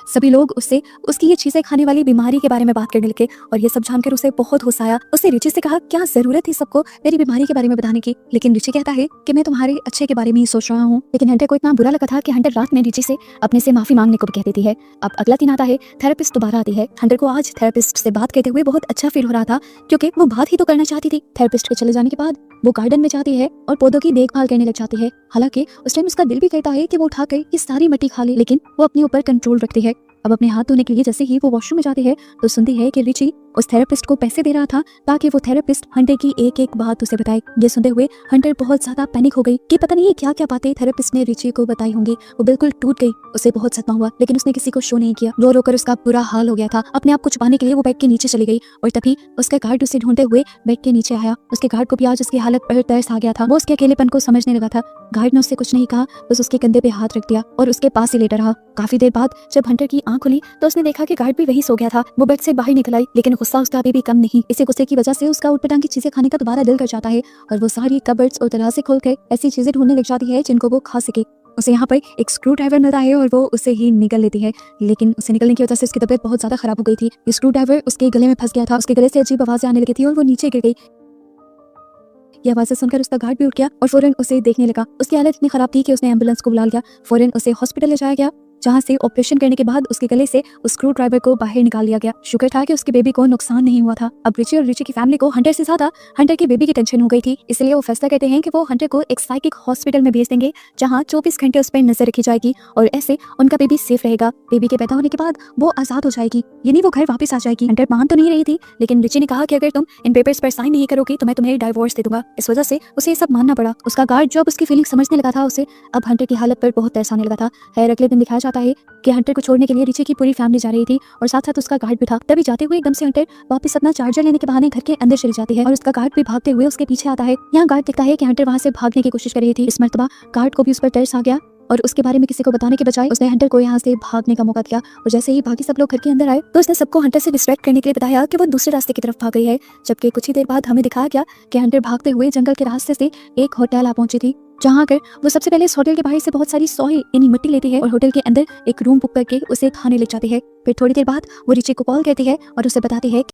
सभी लोग उससे उसकी ये चीजें खाने वाली बीमारी के बारे में बात करने लगे और ये सब जानकर उसे बहुत गुस्सा आया। उसने रिची से कहा, क्या जरूरत थी सबको मेरी बीमारी के बारे में बताने की। लेकिन रिची कहता है कि मैं तुम्हारे अच्छे के बारे में ही सोच रहा हूँ। लेकिन हंटर को इतना बुरा लगा था कि हंटर रात में रिची से अपने से माफी मांगने को भी कह देती है। अब अगला दिन आता है, थेरेपिस्ट दोबारा आती है। हंटर को आज थेरेपिस्ट से बात करते हुए बहुत अच्छा फील हो रहा था क्योंकि वो बात ही तो करना चाहती थी। थेरेपिस्ट के चले जाने के बाद वो गार्डन में जाती है और पौधों की देखभाल करने लग जाती है। हालांकि उस टाइम उसका दिल भी कहता है कि वो उठाकर ये सारी मिट्टी खा ले, लेकिन वो अपने ऊपर कंट्रोल रखती है। अब अपने हाथ धोने के लिए जैसे ही वो वॉशरूम में जाती है तो सुनती है कि रिची उस थेरेपिस्ट को पैसे दे रहा था ताकि वो थेरेपिस्ट हंटर की एक एक बात उसे बताए। ये सुनते हुए हंटर बहुत ज्यादा पैनिक हो गई कि पता नहीं क्या क्या बातें थेरेपिस्ट ने रिची को बताई होंगी। वो बिल्कुल टूट गई, उसे बहुत सदमा हुआ, लेकिन उसने किसी को शो नहीं किया। रो रो कर उसका बुरा हाल हो गया था। अपने आप को छुपाने के लिए वो बेड के नीचे चली गई और तभी उसका गार्ड उसे ढूंढते हुए बेड के नीचे आया। उसके गार्ड को भी आज उसकी हालत पर तरस आ गया था। वो उसके अकेलेपन को समझने लगा था। गार्ड ने उससे कुछ नहीं कहा, बस उसके कंधे पे हाथ रख दिया और उसके पास ही लेटा रहा। काफी देर बाद जब हंटर की आंख खुली तो उसने देखा कि गार्ड भी वही सो गया था। वो बेड से बाहर निकल आई, लेकिन गुस्सा उसका अभी भी कम नहीं। इसी गुस्से की वजह से उसका उटपटांग की चीजें खाने का दोबारा दिल कर जाता है और वो सारी कबर्ड्स और दराजे खोलकर ऐसी चीजें ढूंढने लग जाती है जिनको वो खा सके। उसे यहाँ पर एक स्क्रू ड्राइवर मिलता है और वो उसे ही निगल लेती है, लेकिन उसे निकलने की वजह से उसकी तबीयत बहुत ज्यादा खराब हो गई थी। ये स्क्रू ड्राइवर उसके गले में फंस गया था। उसके गले से अजीब आवाजें आने लगी थी और वो नीचे गिर गई। ये आवाजें सुनकर उसका गार्ड भी उठ गया और फौरन उसे देखने लगा। उसकी हालत इतनी खराब थी कि उसने एम्बुलेंस को बुला लिया। फौरन उसे हॉस्पिटल ले जाया गया जहाँ से ऑपरेशन करने के बाद उसके गले से उस स्क्रू ड्राइवर को बाहर निकाल लिया गया। शुक्र था कि उसके बेबी को नुकसान नहीं हुआ था। अब रिची और रिची की फैमिली को हंटर से ज्यादा हंटर के बेबी की टेंशन हो गई थी, इसलिए वो फैसला करते हैं कि वो हंटर को एक साइकिक हॉस्पिटल में भेज देंगे जहाँ 24 घंटे उस पर नजर रखी जाएगी और ऐसे उनका बेबी सेफ रहेगा। बेबी के पैदा होने के बाद वो आजाद हो जाएगी, यानी वो घर वापस आ जाएगी। हंटर मान तो नहीं रही थी, लेकिन रिची ने कहा कि अगर तुम इन पेपर्स पर साइन नहीं करोगी तो मैं तुम्हें डाइवोर्स दे दूंगा। इस वजह से उसे ये सब मानना पड़ा। उसका गार्ड जब उसकी फीलिंग समझने लगा था, उसे अब हंटर की हालत पर बहुत तरस आने लगा था। खैर अगले दिन दिखाया जाता है कि हंटर को छोड़ने के लिए रिची की पूरी फैमिली जा रही थी और साथ साथ उसका गार्ड भी था। तभी जाते हुए एकदम से हंटर वापस अपना चार्जर लेने के बहाने घर के अंदर चली जाती है और उसका गार्ड भी भागते हुए उसके पीछे आता है। यहाँ गार्ड दिखता है कि हंटर वहाँ से भागने की कोशिश कर रही थी। इस मर्तबा गार्ड को भी उस पर तरस आ गया और उसके बारे में किसी को बताने के बजाय उसने हंटर को यहाँ से भागने का मौका दिया। और जैसे ही बाकी सब लोग घर के अंदर आए तो उसने सबको हंटर से डिस्ट्रैक्ट करने के लिए बताया कि वो दूसरे रास्ते की तरफ भाग गई है। जबकि कुछ ही देर बाद हमें दिखाया गया कि हंटर भागते हुए जंगल के रास्ते से एक होटल आ पहुंची थी, जहाँ आकर वो सबसे पहले इस होटल के बाहर से बहुत सारी सॉइल यानी मिट्टी लेती है और होटल के अंदर एक रूम बुक करके उसे खाने लग जाती है। फिर थोड़ी देर बाद वो रिची को कॉल करती है और उसे बताती है